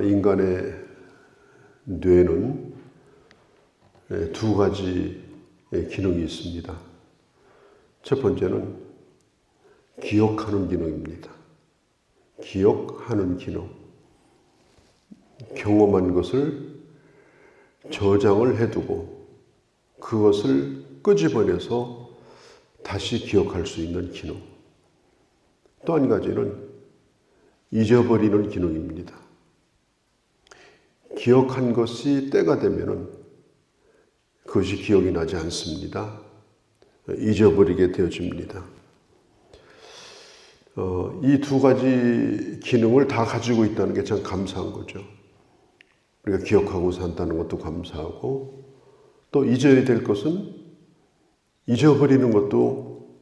인간의 뇌는 두 가지 기능이 있습니다. 첫 번째는 기억하는 기능입니다. 기억하는 기능. 경험한 것을 저장을 해두고 그것을 끄집어내서 다시 기억할 수 있는 기능. 또 한 가지는 잊어버리는 기능입니다. 기억한 것이 때가 되면은 그것이 기억이 나지 않습니다. 잊어버리게 되어집니다. 이 두 가지 기능을 다 가지고 있다는 게 참 감사한 거죠. 우리가 기억하고 산다는 것도 감사하고 또 잊어야 될 것은 잊어버리는 것도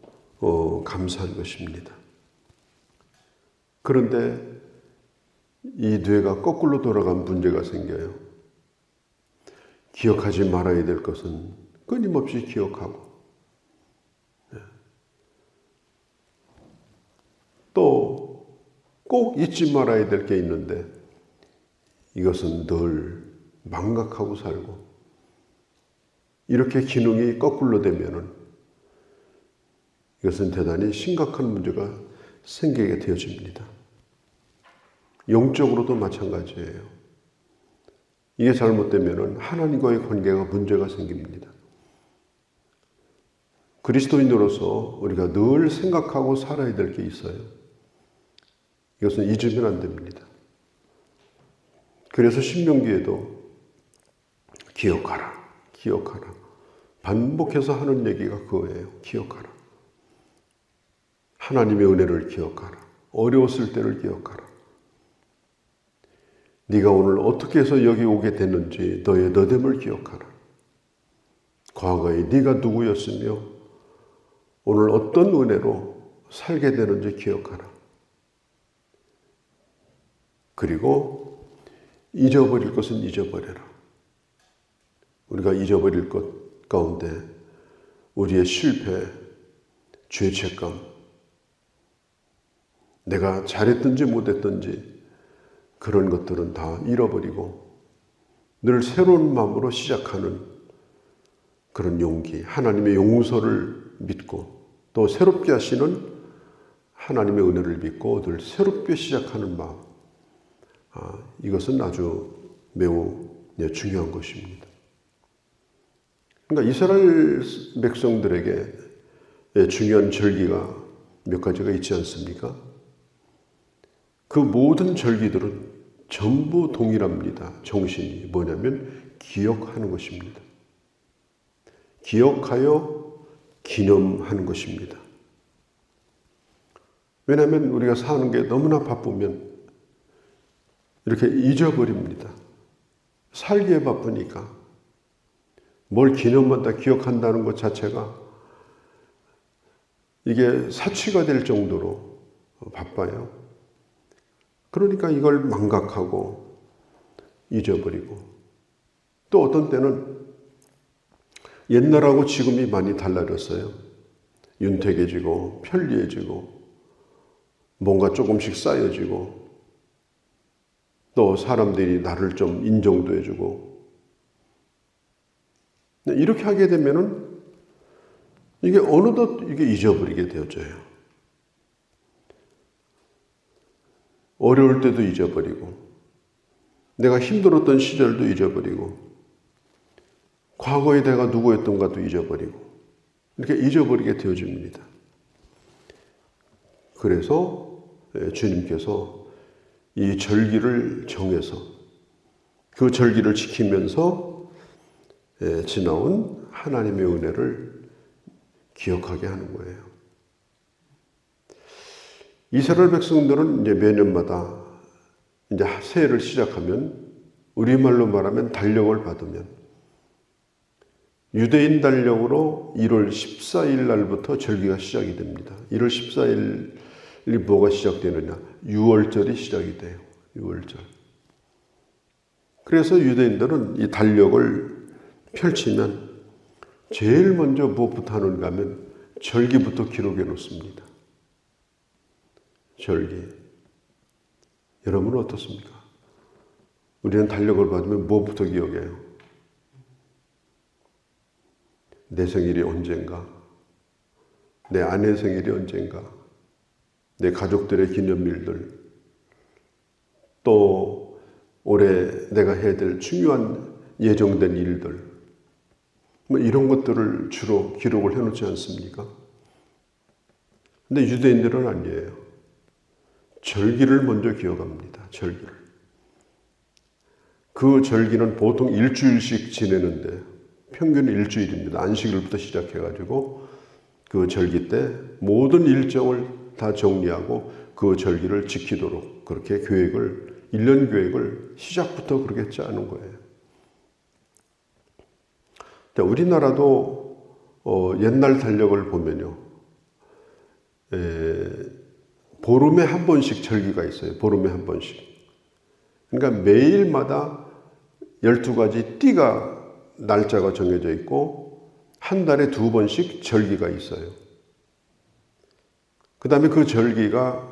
감사한 것입니다. 그런데 이 뇌가 거꾸로 돌아간 문제가 생겨요. 기억하지 말아야 될 것은 끊임없이 기억하고 또 꼭 잊지 말아야 될 게 있는데 이것은 늘 망각하고 살고 이렇게 기능이 거꾸로 되면은 이것은 대단히 심각한 문제가 생기게 되어집니다. 영적으로도 마찬가지예요. 이게 잘못되면은 하나님과의 관계가 문제가 생깁니다. 그리스도인으로서 우리가 늘 생각하고 살아야 될 게 있어요. 이것은 잊으면 안 됩니다. 그래서 신명기에도 기억하라, 기억하라. 반복해서 하는 얘기가 그거예요. 기억하라. 하나님의 은혜를 기억하라. 어려웠을 때를 기억하라. 네가 오늘 어떻게 해서 여기 오게 됐는지 너의 너됨을 기억하라. 과거에 네가 누구였으며 오늘 어떤 은혜로 살게 되는지 기억하라. 그리고 잊어버릴 것은 잊어버려라. 우리가 잊어버릴 것 가운데 우리의 실패, 죄책감, 내가 잘했든지 못했든지 그런 것들은 다 잃어버리고 늘 새로운 마음으로 시작하는 그런 용기, 하나님의 용서를 믿고 또 새롭게 하시는 하나님의 은혜를 믿고 늘 새롭게 시작하는 마음. 이것은 아주 매우 중요한 것입니다. 그러니까 이스라엘 백성들에게 중요한 절기가 몇 가지가 있지 않습니까? 그 모든 절기들은 전부 동일합니다. 정신이 뭐냐면 기억하는 것입니다. 기억하여 기념하는 것입니다. 왜냐하면 우리가 사는 게 너무나 바쁘면 이렇게 잊어버립니다. 살기에 바쁘니까 뭘 기념한다, 기억한다는 것 자체가 이게 사치가 될 정도로 바빠요. 그러니까 이걸 망각하고 잊어버리고 또 어떤 때는 옛날하고 지금이 많이 달라졌어요. 윤택해지고 편리해지고 뭔가 조금씩 쌓여지고 또 사람들이 나를 좀 인정도 해주고 이렇게 하게 되면은 이게 어느덧 이게 잊어버리게 되어져요. 어려울 때도 잊어버리고 내가 힘들었던 시절도 잊어버리고 과거에 내가 누구였던가도 잊어버리고 이렇게 잊어버리게 되어집니다. 그래서 주님께서 이 절기를 정해서 그 절기를 지키면서 지나온 하나님의 은혜를 기억하게 하는 거예요. 이스라엘 백성들은 이제 매년마다 이제 새해를 시작하면 우리말로 말하면 달력을 받으면 유대인 달력으로 1월 14일 날부터 절기가 시작이 됩니다. 1월 14일이 뭐가 시작되느냐? 6월절이 시작이 돼요. 6월절. 그래서 유대인들은 이 달력을 펼치면 제일 먼저 무엇부터 하는가 하면 절기부터 기록해 놓습니다. 절기. 여러분은 어떻습니까? 우리는 달력을 받으면 무엇부터 기억해요? 내 생일이 언젠가, 내 아내 생일이 언젠가, 내 가족들의 기념일들, 또 올해 내가 해야 될 중요한 예정된 일들, 뭐 이런 것들을 주로 기록을 해놓지 않습니까? 근데 유대인들은 아니에요. 절기를 먼저 기억합니다. 절기를. 그 절기는 보통 일주일씩 지내는데 평균 일주일입니다. 안식일부터 시작해가지고 그 절기 때 모든 일정을 다 정리하고 그 절기를 지키도록 그렇게 계획을, 1년 계획을 시작부터 그렇게 짜는 거예요. 자, 우리나라도 옛날 달력을 보면요. 보름에 한 번씩 절기가 있어요. 보름에 한 번씩. 그러니까 매일마다 12가지 띠가 날짜가 정해져 있고 한 달에 2번씩 절기가 있어요. 그 다음에 그 절기가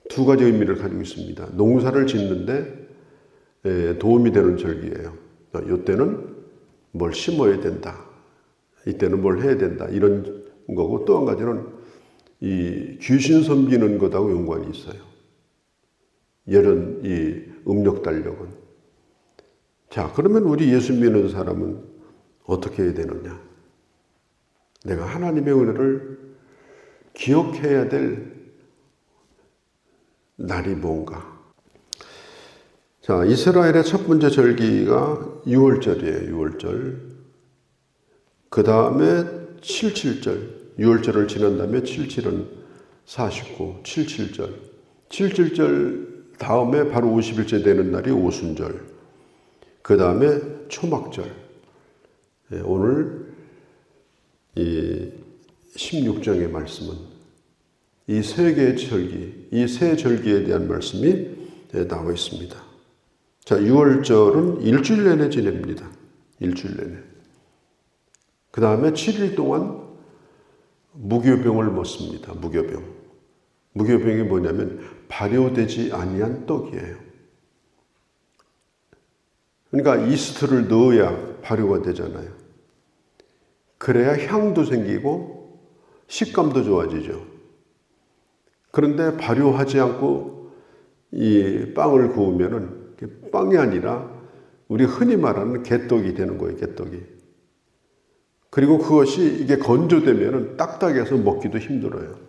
2가지 의미를 가지고 있습니다. 농사를 짓는데 도움이 되는 절기예요. 이때는 뭘 심어야 된다. 이때는 뭘 해야 된다. 이런 거고 또 한 가지는 이 귀신 섬기는 것하고 연관이 있어요. 이런 이 음력 달력은. 자, 그러면 우리 예수 믿는 사람은 어떻게 해야 되느냐? 내가 하나님의 은혜를 기억해야 될 날이 뭔가? 자, 이스라엘의 첫 번째 절기가 6월절이에요. 6월절. 그 다음에 77절. 6월절을 지난 다음에 77은 49, 77절. 77절 다음에 바로 50일째 되는 날이 오순절. 그 다음에 초막절. 오늘 이 16장의 말씀은 이 세 개의 절기, 이 세 절기에 대한 말씀이 나와 있습니다. 자, 6월절은 일주일 내내 지냅니다. 일주일 내내. 그 다음에 7일 동안 무교병을 먹습니다. 무교병. 무교병이 뭐냐면 발효되지 아니한 떡이에요. 그러니까 이스트를 넣어야 발효가 되잖아요. 그래야 향도 생기고 식감도 좋아지죠. 그런데 발효하지 않고 이 빵을 구우면은 빵이 아니라 우리 흔히 말하는 개떡이 되는 거예요. 개떡이. 그리고 그것이 이게 건조되면은 딱딱해서 먹기도 힘들어요.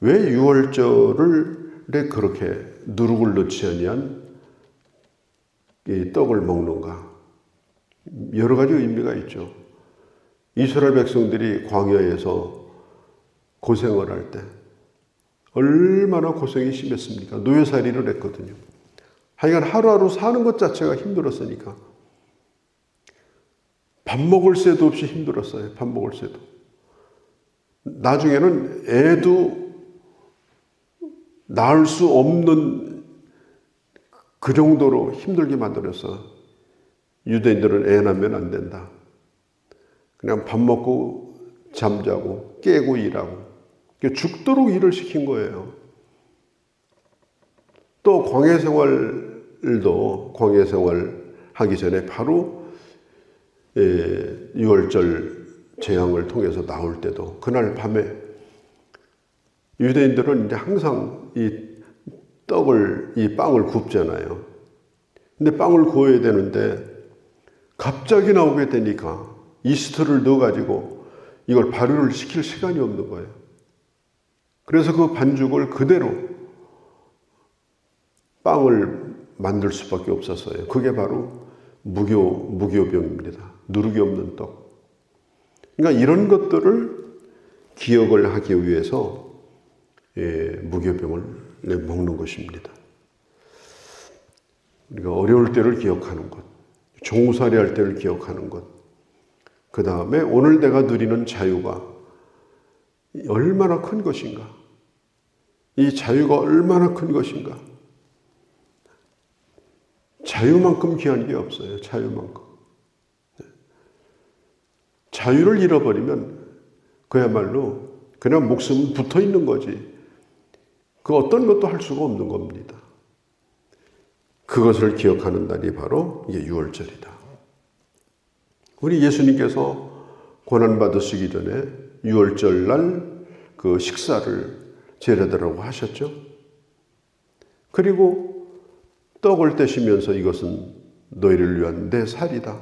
왜 6월절에 그렇게 누룩을 넣지 아니한 이 떡을 먹는가? 여러 가지 의미가 있죠. 이스라엘 백성들이 광야에서 고생을 할 때 얼마나 고생이 심했습니까? 노예살이를 했거든요. 하여간 하루하루 사는 것 자체가 힘들었으니까. 밥 먹을 새도 없이 힘들었어요. 밥 먹을 새도. 나중에는 애도 낳을 수 없는 그 정도로 힘들게 만들어서 유대인들은 애 낳으면 안 된다. 그냥 밥 먹고 잠자고 깨고 일하고 죽도록 일을 시킨 거예요. 또 광야 생활도 광야 생활 하기 전에 바로 6월절 재앙을 통해서 나올 때도 그날 밤에 유대인들은 이제 항상 이 빵을 굽잖아요. 근데 빵을 구워야 되는데 갑자기 나오게 되니까 이스트를 넣어가지고 이걸 발효를 시킬 시간이 없는 거예요. 그래서 그 반죽을 그대로 빵을 만들 수밖에 없었어요. 그게 바로 무교병입니다. 누룩이 없는 떡. 그러니까 이런 것들을 기억을 하기 위해서 무교병을 먹는 것입니다. 우리가 어려울 때를 기억하는 것, 종살이 할 때를 기억하는 것, 그 다음에 오늘 내가 누리는 자유가 얼마나 큰 것인가, 이 자유가 얼마나 큰 것인가. 자유만큼 귀한 게 없어요. 자유만큼. 자유를 잃어버리면 그야말로 그냥 목숨은 붙어 있는 거지. 그 어떤 것도 할 수가 없는 겁니다. 그것을 기억하는 날이 바로 이게 유월절이다. 우리 예수님께서 고난받으시기 전에 유월절 날 그 식사를 제자들하고 하셨죠. 그리고 떡을 떼시면서 이것은 너희를 위한 내 살이다.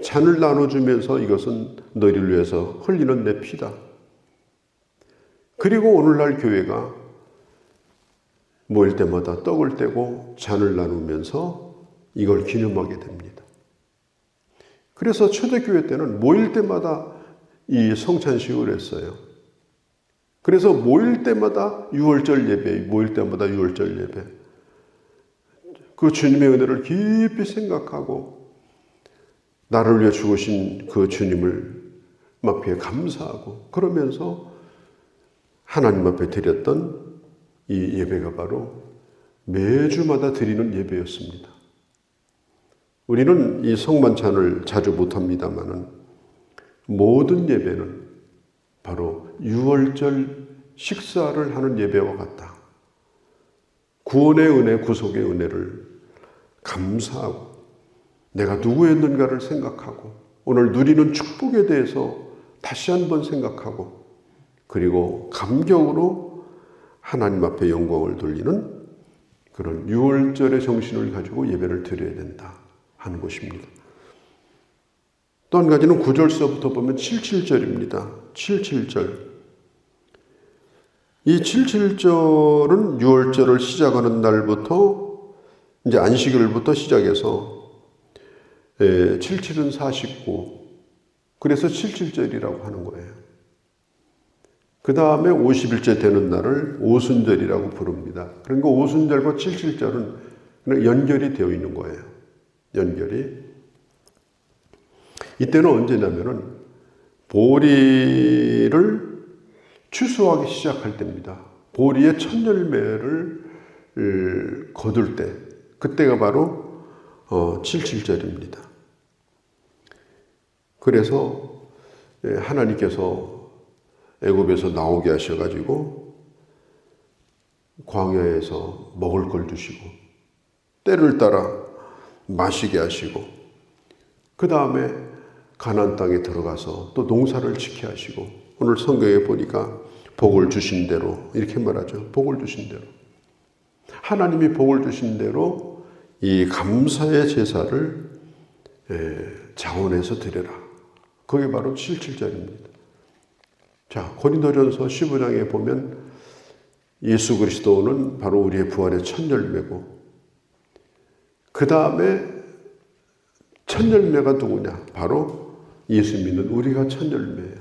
잔을 나눠주면서 이것은 너희를 위해서 흘리는 내 피다. 그리고 오늘날 교회가 모일 때마다 떡을 떼고 잔을 나누면서 이걸 기념하게 됩니다. 그래서 초대교회 때는 모일 때마다 이 성찬식을 했어요. 그래서 모일 때마다 유월절 예배, 모일 때마다 유월절 예배. 그 주님의 은혜를 깊이 생각하고 나를 위해 죽으신 그 주님을 앞에 감사하고 그러면서 하나님 앞에 드렸던 이 예배가 바로 매주마다 드리는 예배였습니다. 우리는 이 성만찬을 자주 못합니다마는 모든 예배는 바로 유월절 식사를 하는 예배와 같다. 구원의 은혜, 구속의 은혜를 감사하고 내가 누구였는가를 생각하고 오늘 누리는 축복에 대해서 다시 한번 생각하고 그리고 감격으로 하나님 앞에 영광을 돌리는 그런 유월절의 정신을 가지고 예배를 드려야 된다 하는 것입니다. 또 한 가지는 9절서부터 보면 77절입니다. 77절. 이 77절은 유월절을 시작하는 날부터 이제 안식일부터 시작해서 77은 49. 그래서 77절이라고 하는 거예요. 그 다음에 50일째 되는 날을 오순절이라고 부릅니다. 그러니까 오순절과 77절은 연결이 되어 있는 거예요. 연결이. 이때는 언제냐면은 보리를 추수하기 시작할 때입니다. 보리의 첫 열매를 거둘 때, 그때가 바로 77절입니다. 그래서 하나님께서 애굽에서 나오게 하셔가지고 광야에서 먹을 걸 주시고 때를 따라 마시게 하시고 그 다음에 가나안 땅에 들어가서 또 농사를 짓게 하시고 오늘 성경에 보니까 복을 주신 대로 이렇게 말하죠. 복을 주신 대로. 하나님이 복을 주신 대로 이 감사의 제사를 자원해서 드려라. 그게 바로 77절입니다. 자, 고린도전서 15장에 보면 예수 그리스도는 바로 우리의 부활의 첫 열매고 그 다음에 첫 열매가 누구냐? 바로 예수 믿는 우리가 첫 열매예요.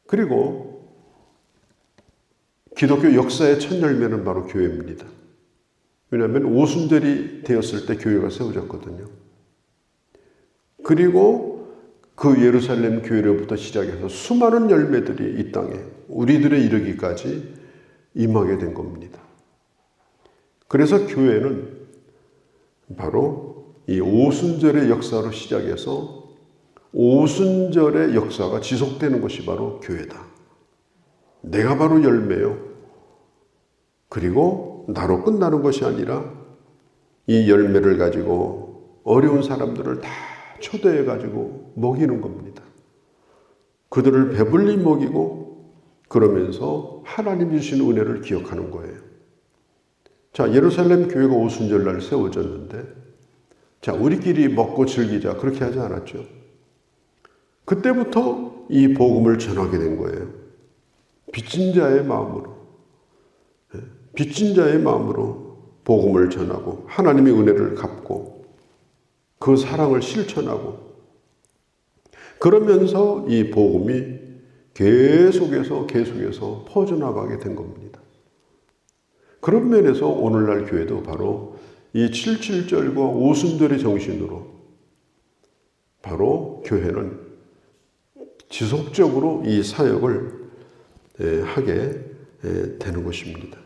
그리고 기독교 역사의 첫 열매는 바로 교회입니다. 왜냐하면 오순절이 되었을 때 교회가 세워졌거든요. 그리고 그 예루살렘 교회로부터 시작해서 수많은 열매들이 이 땅에 우리들에 이르기까지 임하게 된 겁니다. 그래서 교회는 바로 이 오순절의 역사로 시작해서 오순절의 역사가 지속되는 것이 바로 교회다. 내가 바로 열매요. 그리고 나로 끝나는 것이 아니라 이 열매를 가지고 어려운 사람들을 다 초대해 가지고 먹이는 겁니다. 그들을 배불리 먹이고 그러면서 하나님 주신 은혜를 기억하는 거예요. 자, 예루살렘 교회가 오순절날 세워졌는데 자, 우리끼리 먹고 즐기자 그렇게 하지 않았죠. 그때부터 이 복음을 전하게 된 거예요. 빚진 자의 마음으로. 빚진 자의 마음으로 복음을 전하고 하나님의 은혜를 갚고 그 사랑을 실천하고 그러면서 이 복음이 계속해서 퍼져나가게 된 겁니다. 그런 면에서 오늘날 교회도 바로 이 77절과 오순절의 정신으로 바로 교회는 지속적으로 이 사역을 하게 되는 것입니다.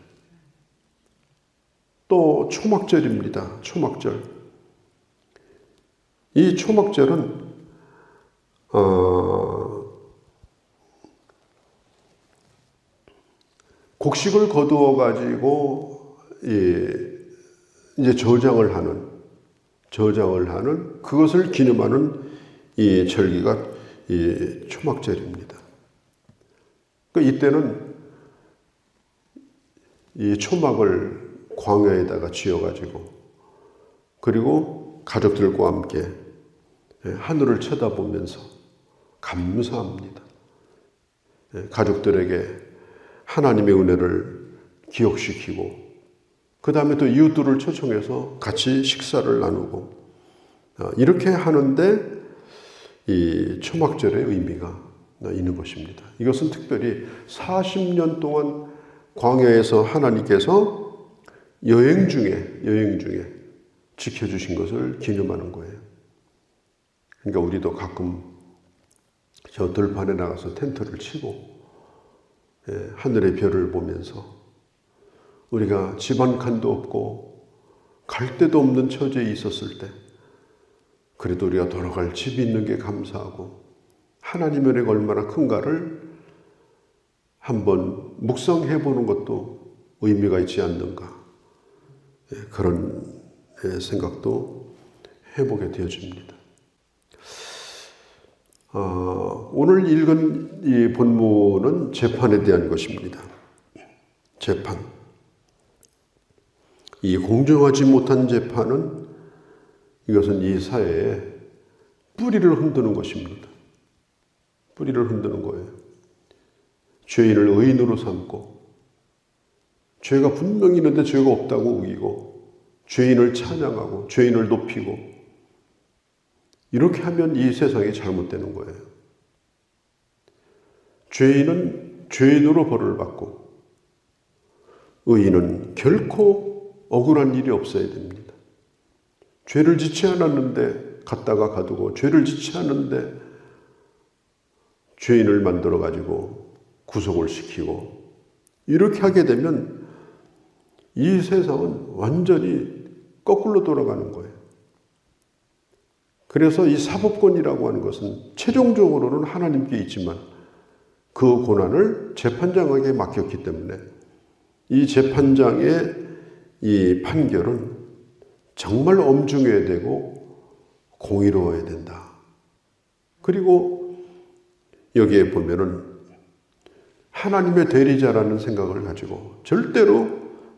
또 초막절입니다. 초막절. 이 초막절은 곡식을 거두어 가지고 이제 저장을 하는 그것을 기념하는 이 절기가 이 초막절입니다. 그러니까 이때는 이 초막을 광야에다가 지어가지고 그리고 가족들과 함께 하늘을 쳐다보면서 감사합니다. 가족들에게 하나님의 은혜를 기억시키고 그 다음에 또 이웃들을 초청해서 같이 식사를 나누고 이렇게 하는데 이 초막절의 의미가 있는 것입니다. 이것은 특별히 40년 동안 광야에서 하나님께서 여행 중에 지켜주신 것을 기념하는 거예요. 그러니까 우리도 가끔 저 들판에 나가서 텐트를 치고 하늘의 별을 보면서 우리가 집 한 칸도 없고 갈 데도 없는 처지에 있었을 때 그래도 우리가 돌아갈 집이 있는 게 감사하고 하나님의 은혜가 얼마나 큰가를 한번 묵상해 보는 것도 의미가 있지 않는가 그런 생각도 해보게 되어집니다. 오늘 읽은 이 본문은 재판에 대한 것입니다. 재판. 이 공정하지 못한 재판은 이것은 이 사회에 뿌리를 흔드는 것입니다. 뿌리를 흔드는 거예요. 죄인을 의인으로 삼고 죄가 분명히 있는데 죄가 없다고 우기고 죄인을 찬양하고 죄인을 높이고 이렇게 하면 이 세상이 잘못되는 거예요. 죄인은 죄인으로 벌을 받고 의인은 결코 억울한 일이 없어야 됩니다. 죄를 짓지 않았는데 갔다가 가두고 죄를 짓지 않았는데 죄인을 만들어가지고 구속을 시키고 이렇게 하게 되면 이 세상은 완전히 거꾸로 돌아가는 거예요. 그래서 이 사법권이라고 하는 것은 최종적으로는 하나님께 있지만 그 고난을 재판장에게 맡겼기 때문에 이 재판장의 이 판결은 정말 엄중해야 되고 공의로워야 된다. 그리고 여기에 보면은 하나님의 대리자라는 생각을 가지고 절대로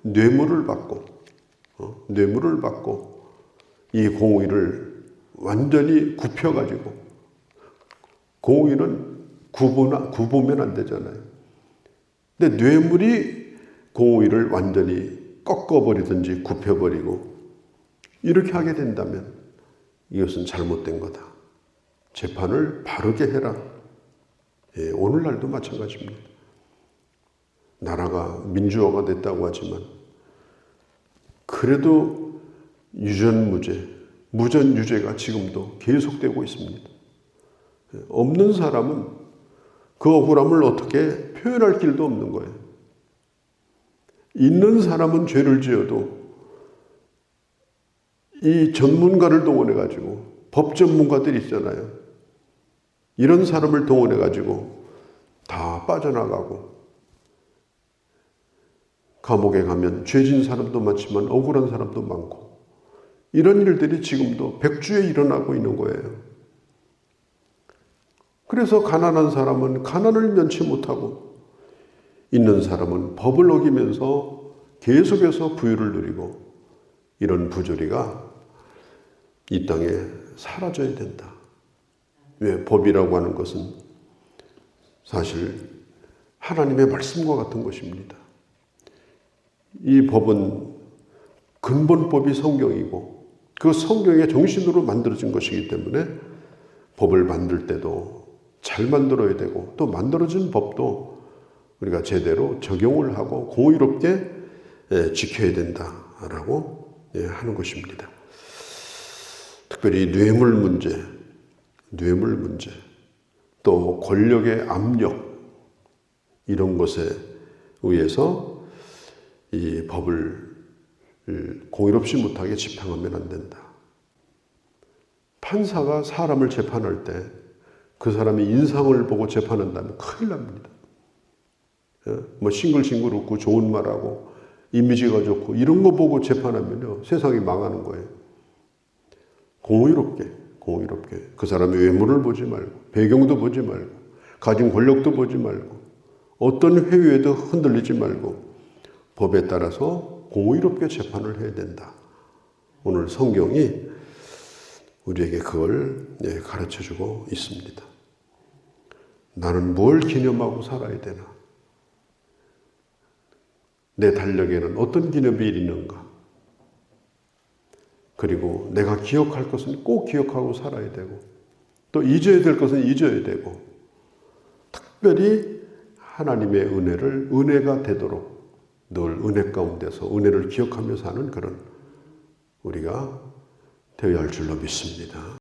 뇌물을 받고 이 공의를 완전히 굽혀가지고 공의는 구보면 안 되잖아요. 근데 뇌물이 공의를 완전히 꺾어버리든지 굽혀버리고 이렇게 하게 된다면 이것은 잘못된 거다. 재판을 바르게 해라. 오늘날도 마찬가지입니다. 나라가 민주화가 됐다고 하지만 그래도 무전유죄가 지금도 계속되고 있습니다. 없는 사람은 그 억울함을 어떻게 표현할 길도 없는 거예요. 있는 사람은 죄를 지어도 이 전문가를 동원해가지고 법 전문가들이 있잖아요. 이런 사람을 동원해가지고 다 빠져나가고 감옥에 가면 죄진 사람도 많지만 억울한 사람도 많고 이런 일들이 지금도 백주에 일어나고 있는 거예요. 그래서 가난한 사람은 가난을 면치 못하고 있는 사람은 법을 어기면서 계속해서 부유를 누리고 이런 부조리가 이 땅에 사라져야 된다. 왜? 법이라고 하는 것은 사실 하나님의 말씀과 같은 것입니다. 이 법은 근본법이 성경이고 그 성경의 정신으로 만들어진 것이기 때문에 법을 만들 때도 잘 만들어야 되고 또 만들어진 법도 우리가 제대로 적용을 하고 공의롭게 지켜야 된다라고 하는 것입니다. 특별히 뇌물 문제, 또 권력의 압력 이런 것에 의해서 이 법을 공의롭지 못하게 집행하면 안 된다. 판사가 사람을 재판할 때 그 사람의 인상을 보고 재판한다면 큰일 납니다. 뭐 싱글싱글 웃고 좋은 말하고 이미지가 좋고 이런 거 보고 재판하면요 세상이 망하는 거예요. 공의롭게 그 사람의 외모를 보지 말고 배경도 보지 말고 가진 권력도 보지 말고 어떤 회유에도 흔들리지 말고 법에 따라서 공의롭게 재판을 해야 된다. 오늘 성경이 우리에게 그걸 가르쳐주고 있습니다. 나는 뭘 기념하고 살아야 되나? 내 달력에는 어떤 기념일이 있는가? 그리고 내가 기억할 것은 꼭 기억하고 살아야 되고 또 잊어야 될 것은 잊어야 되고 특별히 하나님의 은혜가 되도록 늘 은혜 가운데서 은혜를 기억하며 사는 그런 우리가 되어야 할 줄로 믿습니다.